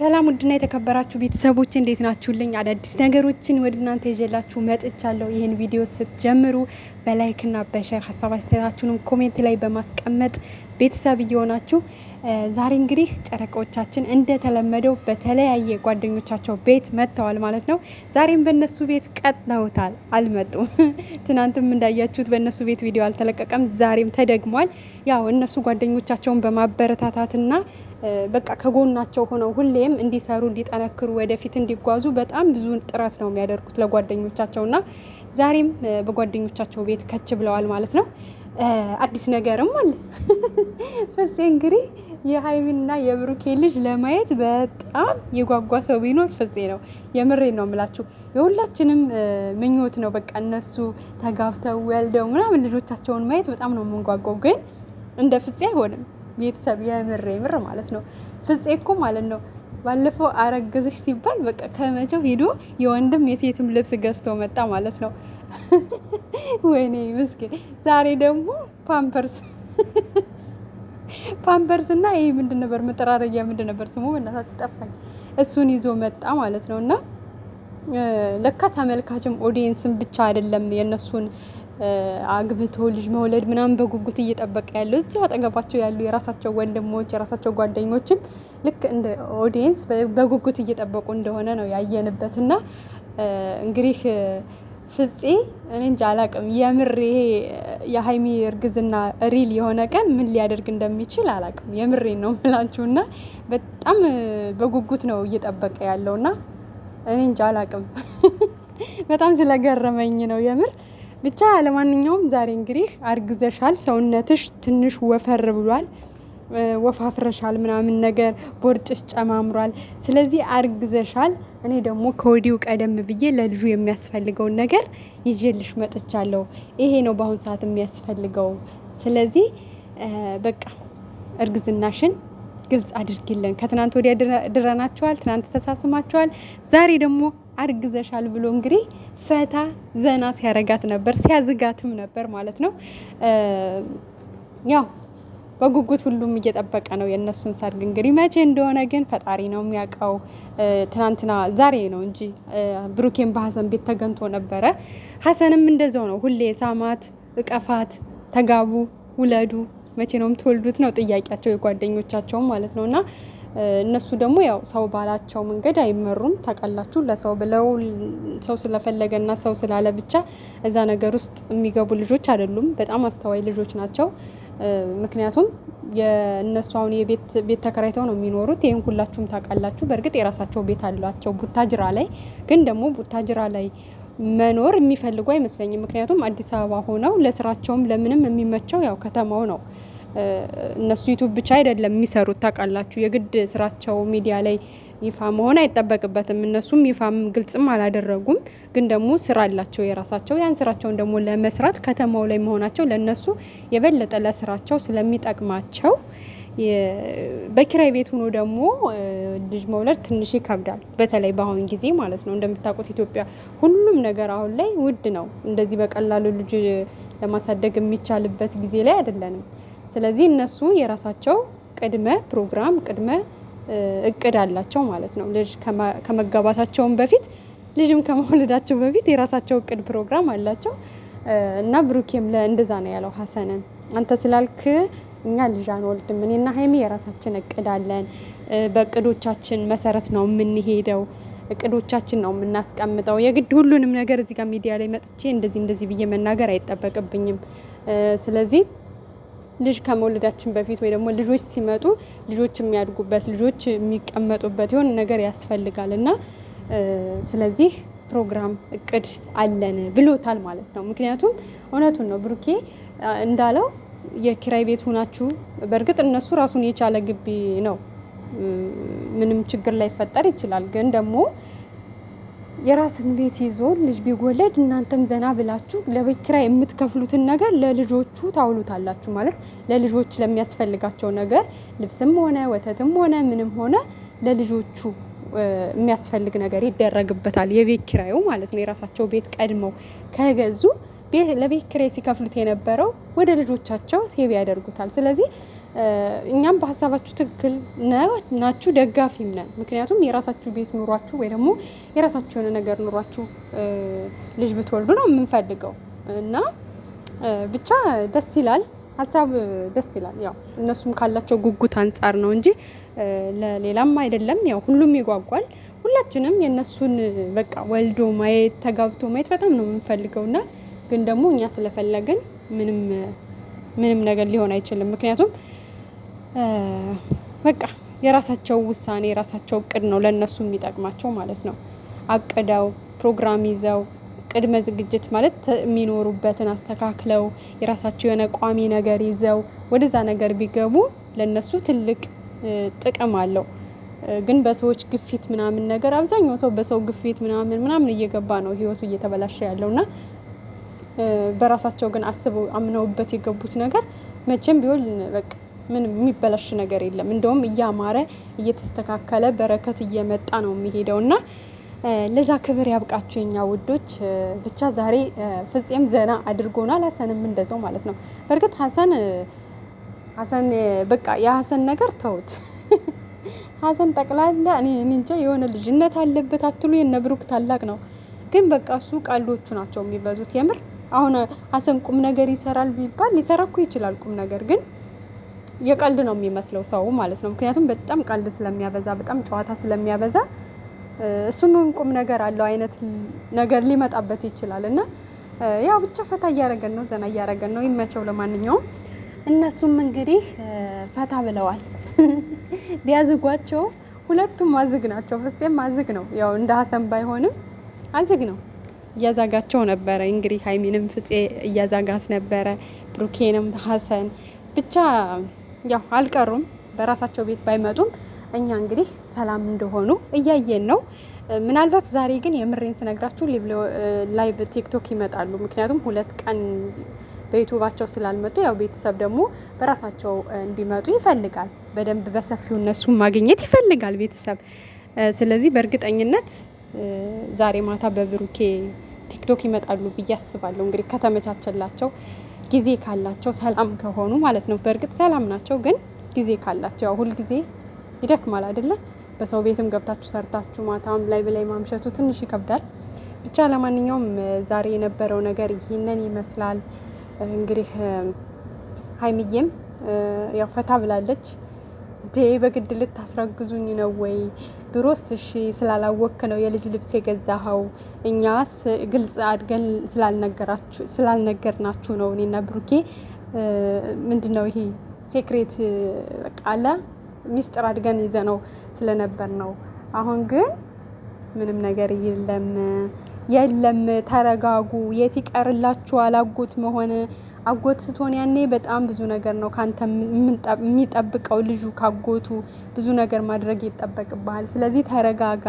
ሰላም ውድና የተከበራችሁ ቤተሰቦች እንዴት ናችሁልኝ? አዳዲስ ነገሮችን ወደ እናንተ ይዤላችሁ መጥቻለሁ። ይህን ቪዲዮ ስትጀምሩ በላይክ እና በሼር ሀሳብ አስተያየታችሁንም ኮሜንት ላይ በማስቀመጥ ቤተሰብ እየሆናችሁ ዛሬ እንግዲህ ጨረቃዎቻችን እንደተለመደው በተለያየ ጓደኞቻቸው ቤት መጥተዋል ማለት ነው። ዛሬም በእነሱ ቤት ቀጥለውታል፣ አልመጡም። ትናንትም እንዳያችሁት በእነሱ ቤት ቪዲዮ አልተለቀቀም፣ ዛሬም ተደግሟል። ያው እነሱ ጓደኞቻቸውን በማበረታታትና በቃ ከጎናቸው ሆነው ሁሌም እንዲሰሩ እንዲጠነክሩ ወደፊት እንዲጓዙ በጣም ብዙ ጥረት ነው የሚያደርጉት ለጓደኞቻቸውና ዛሬም በጓደኞቻቸው ቤት ከች ብለዋል ማለት ነው። አዲስ ነገርም አለ። ፍፄ እንግዲህ የሀይሚና የብሩኬ ልጅ ለማየት በጣም የጓጓ ሰው ቢኖር ፍፄ ነው። የምሬን ነው የምላችሁ፣ የሁላችንም ምኞት ነው። በቃ እነሱ ተጋብተው ወልደው ምናምን ልጆቻቸውን ማየት በጣም ነው የምንጓጓው። ግን እንደ ፍፄ አይሆንም ቤተሰብ፣ የምር ማለት ነው። ፍፄ እኮ ማለት ነው ባለፈው አረገዝሽ ሲባል በቃ ከመቼው ሄዶ የወንድም የሴትም ልብስ ገዝቶ መጣ ማለት ነው። ወይኔ ምስኪን። ዛሬ ደግሞ ፓምፐርስ እና ይሄ ምንድን ነበር መጠራረጊያ ምንድን ነበር ስሙ በእናታችሁ ጠፋኝ። እሱን ይዞ መጣ ማለት ነው። እና ለካ ተመልካችም ኦዲየንስም ብቻ አይደለም የነሱን አግብቶ ልጅ መውለድ ምናምን በጉጉት እየጠበቀ ያለው እዚሁ አጠገባቸው ያሉ የራሳቸው ወንድሞች የራሳቸው ጓደኞችም ልክ እንደ ኦዲየንስ በጉጉት እየጠበቁ እንደሆነ ነው ያየንበትና እንግዲህ ፍፄ እኔ እንጃ አላቅም። የምር ይሄ የሀይሚ እርግዝና ሪል የሆነ ቀን ምን ሊያደርግ እንደሚችል አላቅም። የምሬን ነው ምላችሁና በጣም በጉጉት ነው እየጠበቀ ያለውና እኔ እንጃ አላቅም። በጣም ስለገረመኝ ነው የምር። ብቻ ለማንኛውም ዛሬ እንግዲህ አርግዘሻል፣ ሰውነትሽ ትንሽ ወፈር ብሏል፣ ወፋፍረሻል ምናምን ነገር ቦርጭሽ ጨማምሯል። ስለዚህ አርግዘሻል። እኔ ደግሞ ከወዲሁ ቀደም ብዬ ለልጁ የሚያስፈልገውን ነገር ይዤልሽ መጥቻለሁ። ይሄ ነው በአሁን ሰዓት የሚያስፈልገው። ስለዚህ በቃ እርግዝናሽን ግልጽ አድርጊልን። ከትናንት ወዲያ ድረናቸዋል፣ ትናንት ተሳስማቸዋል፣ ዛሬ ደግሞ አርግዘሻል ብሎ እንግዲህ ፈታ ዘና ሲያረጋት ነበር፣ ሲያዝጋትም ነበር ማለት ነው። ያው በጉጉት ሁሉም እየጠበቀ ነው የእነሱን ሰርግ። እንግዲህ መቼ እንደሆነ ግን ፈጣሪ ነው የሚያውቀው። ትናንትና ዛሬ ነው እንጂ ብሩኬን በሀሰን ቤት ተገንቶ ነበረ። ሀሰንም እንደዛው ነው፣ ሁሌ ሳማት፣ እቀፋት፣ ተጋቡ፣ ውለዱ፣ መቼ ነው የምትወልዱት ነው ጥያቄያቸው፣ የጓደኞቻቸው ማለት ነው። እና እነሱ ደግሞ ያው ሰው ባላቸው መንገድ አይመሩም ታውቃላችሁ። ለሰው ብለው ሰው ስለፈለገና ሰው ስላለ ብቻ እዛ ነገር ውስጥ የሚገቡ ልጆች አይደሉም። በጣም አስተዋይ ልጆች ናቸው። ምክንያቱም የእነሱ አሁን ቤት ተከራይተው ነው የሚኖሩት። ይህን ሁላችሁም ታውቃላችሁ። በእርግጥ የራሳቸው ቤት አላቸው ቡታጅራ ላይ። ግን ደግሞ ቡታጅራ ላይ መኖር የሚፈልጉ አይመስለኝም። ምክንያቱም አዲስ አበባ ሆነው ለስራቸውም ለምንም የሚመቸው ያው ከተማው ነው። እነሱ ዩቱብ ብቻ አይደለም የሚሰሩት ታውቃላችሁ። የግድ ስራቸው ሚዲያ ላይ ይፋ መሆን አይጠበቅበትም። እነሱም ይፋም ግልጽም አላደረጉም። ግን ደግሞ ስራ አላቸው የራሳቸው። ያን ስራቸውን ደግሞ ለመስራት ከተማው ላይ መሆናቸው ለነሱ የበለጠ ለስራቸው ስለሚጠቅማቸው በኪራይ ቤት ሆኖ ደግሞ ልጅ መውለድ ትንሽ ይከብዳል። በተለይ በአሁን ጊዜ ማለት ነው። እንደምታውቁት ኢትዮጵያ ሁሉም ነገር አሁን ላይ ውድ ነው። እንደዚህ በቀላሉ ልጅ ለማሳደግ የሚቻልበት ጊዜ ላይ አይደለንም። ስለዚህ እነሱ የራሳቸው ቅድመ ፕሮግራም ቅድመ እቅድ አላቸው ማለት ነው። ልጅ ከመጋባታቸውም በፊት ልጅም ከመውለዳቸው በፊት የራሳቸው እቅድ ፕሮግራም አላቸው። እና ብሩኬም እንደዛ ነው ያለው ሀሰንን፣ አንተ ስላልክ እኛ ልጅ አንወልድም፣ እኔና ሀይሚ የራሳችን እቅድ አለን፣ በእቅዶቻችን መሰረት ነው የምንሄደው፣ እቅዶቻችን ነው የምናስቀምጠው። የግድ ሁሉንም ነገር እዚህ ጋር ሚዲያ ላይ መጥቼ እንደዚህ ብዬ መናገር አይጠበቅብኝም። ስለዚህ ልጅ ከመውለዳችን በፊት ወይ ደግሞ ልጆች ሲመጡ ልጆች የሚያድጉበት ልጆች የሚቀመጡበት የሆነ ነገር ያስፈልጋል እና ስለዚህ ፕሮግራም እቅድ አለን ብሎታል ማለት ነው። ምክንያቱም እውነቱን ነው ብሩኬ እንዳለው የኪራይ ቤት ሆናችሁ፣ በእርግጥ እነሱ ራሱን የቻለ ግቢ ነው፣ ምንም ችግር ላይፈጠር ይችላል። ግን ደግሞ የራስን ቤት ይዞ ልጅ ቢወለድ እናንተም ዘና ብላችሁ ለቤት ኪራይ የምትከፍሉትን ነገር ለልጆቹ ታውሉታላችሁ ማለት ለልጆች ለሚያስፈልጋቸው ነገር ልብስም ሆነ ወተትም ሆነ ምንም ሆነ ለልጆቹ የሚያስፈልግ ነገር ይደረግበታል። የቤት ኪራዩ ማለት ነው። የራሳቸው ቤት ቀድመው ከገዙ ለቤት ኪራይ ሲከፍሉት የነበረው ወደ ልጆቻቸው ሴቭ ያደርጉታል። ስለዚህ እኛም በሀሳባችሁ ትክክል ናችሁ፣ ደጋፊም ነን። ምክንያቱም የራሳችሁ ቤት ኑሯችሁ ወይ ደግሞ የራሳችሁ የሆነ ነገር ኑሯችሁ ልጅ ብትወልዱ ነው የምንፈልገው እና ብቻ ደስ ይላል፣ ሀሳብ ደስ ይላል። ያው እነሱም ካላቸው ጉጉት አንጻር ነው እንጂ ለሌላም አይደለም። ያው ሁሉም ይጓጓል። ሁላችንም የእነሱን በቃ ወልዶ ማየት ተጋብቶ ማየት በጣም ነው የምንፈልገውና ግን ደግሞ እኛ ስለፈለግን ምንም ነገር ሊሆን አይችልም። ምክንያቱም በቃ የራሳቸው ውሳኔ የራሳቸው እቅድ ነው ለነሱ የሚጠቅማቸው ማለት ነው። አቅደው ፕሮግራም ይዘው ቅድመ ዝግጅት ማለት የሚኖሩበትን አስተካክለው የራሳቸው የሆነ ቋሚ ነገር ይዘው ወደዛ ነገር ቢገቡ ለነሱ ትልቅ ጥቅም አለው። ግን በሰዎች ግፊት ምናምን ነገር አብዛኛው ሰው በሰው ግፊት ምናምን እየገባ ነው ህይወቱ እየተበላሸ ያለውና በራሳቸው ግን አስበው አምነውበት የገቡት ነገር መቼም ቢሆን በቃ ምንም የሚበላሽ ነገር የለም። እንደውም እያማረ እየተስተካከለ በረከት እየመጣ ነው የሚሄደውና ለዛ ክብር ያብቃችሁ የኛ ውዶች። ብቻ ዛሬ ፍፄም ዘና አድርጎናል፣ ሀሰንም እንደዛው ማለት ነው። በእርግጥ ሀሰን በቃ የሀሰን ነገር ተውት። ሀሰን ጠቅላላ እኔ እንጃ የሆነ ልጅነት አለበት አትሉ። የነብሩክ ታላቅ ነው ግን በቃ እሱ ቀልዶቹ ናቸው የሚበዙት የምር። አሁን ሀሰን ቁም ነገር ይሰራል ቢባል ሊሰራ እኮ ይችላል ቁም ነገር፣ ግን የቀልድ ነው የሚመስለው ሰው ማለት ነው። ምክንያቱም በጣም ቀልድ ስለሚያበዛ በጣም ጨዋታ ስለሚያበዛ እሱም ቁም ነገር አለው አይነት ነገር ሊመጣበት ይችላል። እና ያው ብቻ ፈታ እያረገን ነው፣ ዘና እያረገን ነው። ይመቸው። ለማንኛውም እነሱም እንግዲህ ፈታ ብለዋል። ቢያዝጓቸው ሁለቱም አዝግ ናቸው። ፍፄም አዝግ ነው፣ ያው እንደ ሀሰን ባይሆንም አዝግ ነው። እያዛጋቸው ነበረ እንግዲህ ሀይሚንም ፍፄ እያዛጋት ነበረ፣ ብሩኬንም ሀሰን ብቻ ያው አልቀሩም። በራሳቸው ቤት ባይመጡም እኛ እንግዲህ ሰላም እንደሆኑ እያየን ነው። ምናልባት ዛሬ ግን የምሬን ስነግራችሁ ላይቭ ቲክቶክ ይመጣሉ። ምክንያቱም 2 ቀን በዩቱባቸው ስላልመጡ ያው ቤተሰብ ደግሞ በራሳቸው እንዲመጡ ይፈልጋል። በደንብ በሰፊው እነሱን ማግኘት ይፈልጋል ቤተሰብ። ስለዚህ በእርግጠኝነት ዛሬ ማታ በብሩኬ ቲክቶክ ይመጣሉ ብዬ አስባለሁ። እንግዲህ ከተመቻቸላቸው ጊዜ ካላቸው ሰላም ከሆኑ ማለት ነው። በእርግጥ ሰላም ናቸው፣ ግን ጊዜ ካላቸው ያው ሁል ጊዜ ይደክማል አይደለ? በሰው ቤትም ገብታችሁ ሰርታችሁ ማታም ላይ በላይ ማምሸቱ ትንሽ ይከብዳል። ብቻ ለማንኛውም ዛሬ የነበረው ነገር ይሄንን ይመስላል። እንግዲህ ሀይሚዬም ያው ፈታ ብላለች። በግድ ልታስረግዙኝ ነው ወይ? ድሮስ እሺ ስላላወክ ነው የልጅ ልብስ የገዛኸው፣ እኛስ ግልጽ አድገን ስላልነገርናችሁ ነው። እኔና ብሩኬ ምንድነው ይሄ ሴክሬት ቃለ ሚስጥር አድገን ይዘነው ስለነበር ነው። አሁን ግን ምንም ነገር የለም። ተረጋጉ። የት ይቀርላችኋል? አጎት መሆን አጎት ስትሆን ያኔ በጣም ብዙ ነገር ነው ካንተ የሚጠብቀው። ልጁ ካጎቱ ብዙ ነገር ማድረግ ይጠበቅብሃል። ስለዚህ ተረጋጋ።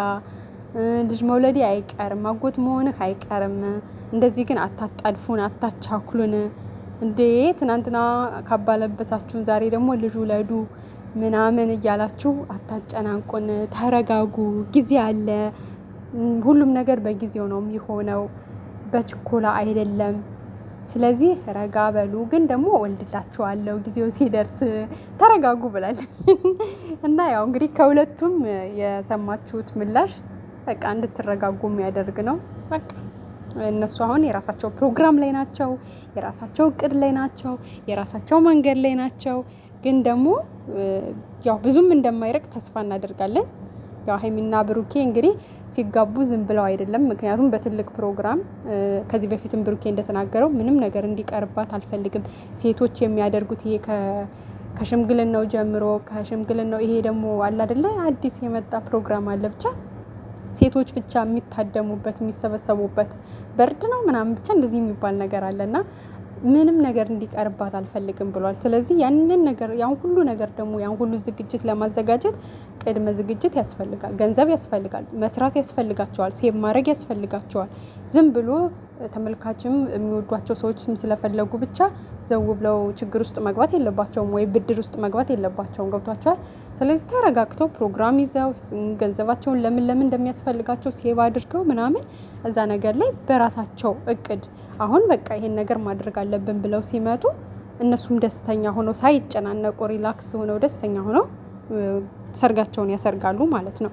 ልጅ መውለዴ አይቀርም፣ አጎት መሆንህ አይቀርም። እንደዚህ ግን አታጣድፉን፣ አታቻክሉን። እንዴ ትናንትና ካባለበሳችሁን ዛሬ ደግሞ ልጅ ውለዱ ምናምን እያላችሁ አታጨናንቁን። ተረጋጉ። ጊዜ አለ። ሁሉም ነገር በጊዜው ነው የሚሆነው፣ በችኮላ አይደለም። ስለዚህ ረጋ በሉ። ግን ደግሞ ወልድላችኋለሁ ጊዜው ሲደርስ ተረጋጉ ብላለች። እና ያው እንግዲህ ከሁለቱም የሰማችሁት ምላሽ በቃ እንድትረጋጉ የሚያደርግ ነው። በቃ እነሱ አሁን የራሳቸው ፕሮግራም ላይ ናቸው፣ የራሳቸው እቅድ ላይ ናቸው፣ የራሳቸው መንገድ ላይ ናቸው። ግን ደግሞ ያው ብዙም እንደማይርቅ ተስፋ እናደርጋለን። ያው ሀይሚና ብሩኬ እንግዲህ ሲጋቡ ዝም ብለው አይደለም። ምክንያቱም በትልቅ ፕሮግራም ከዚህ በፊትም ብሩኬ እንደተናገረው ምንም ነገር እንዲቀርባት አልፈልግም። ሴቶች የሚያደርጉት ይሄ ከሽምግልናው ጀምሮ ከሽምግልናው ይሄ ደግሞ አለ አይደለ አዲስ የመጣ ፕሮግራም አለ። ብቻ ሴቶች ብቻ የሚታደሙበት የሚሰበሰቡበት በርድ ነው ምናምን ብቻ እንደዚህ የሚባል ነገር አለና ምንም ነገር እንዲቀርባት አልፈልግም ብሏል። ስለዚህ ያንን ነገር ያን ሁሉ ነገር ደግሞ ያን ሁሉ ዝግጅት ለማዘጋጀት ቅድመ ዝግጅት ያስፈልጋል፣ ገንዘብ ያስፈልጋል፣ መስራት ያስፈልጋቸዋል፣ ሴቭ ማድረግ ያስፈልጋቸዋል። ዝም ብሎ ተመልካችም የሚወዷቸው ሰዎችም ስለፈለጉ ብቻ ዘው ብለው ችግር ውስጥ መግባት የለባቸውም ወይ ብድር ውስጥ መግባት የለባቸውም። ገብቷቸዋል። ስለዚህ ተረጋግተው ፕሮግራም ይዘው ገንዘባቸውን ለምን እንደሚያስፈልጋቸው ሴቭ አድርገው ምናምን እዛ ነገር ላይ በራሳቸው እቅድ አሁን በቃ ይሄን ነገር ማድረግ አለብን ብለው ሲመጡ እነሱም ደስተኛ ሆነው ሳይጨናነቁ ሪላክስ ሆነው ደስተኛ ሆነው ሰርጋቸውን ያሰርጋሉ ማለት ነው።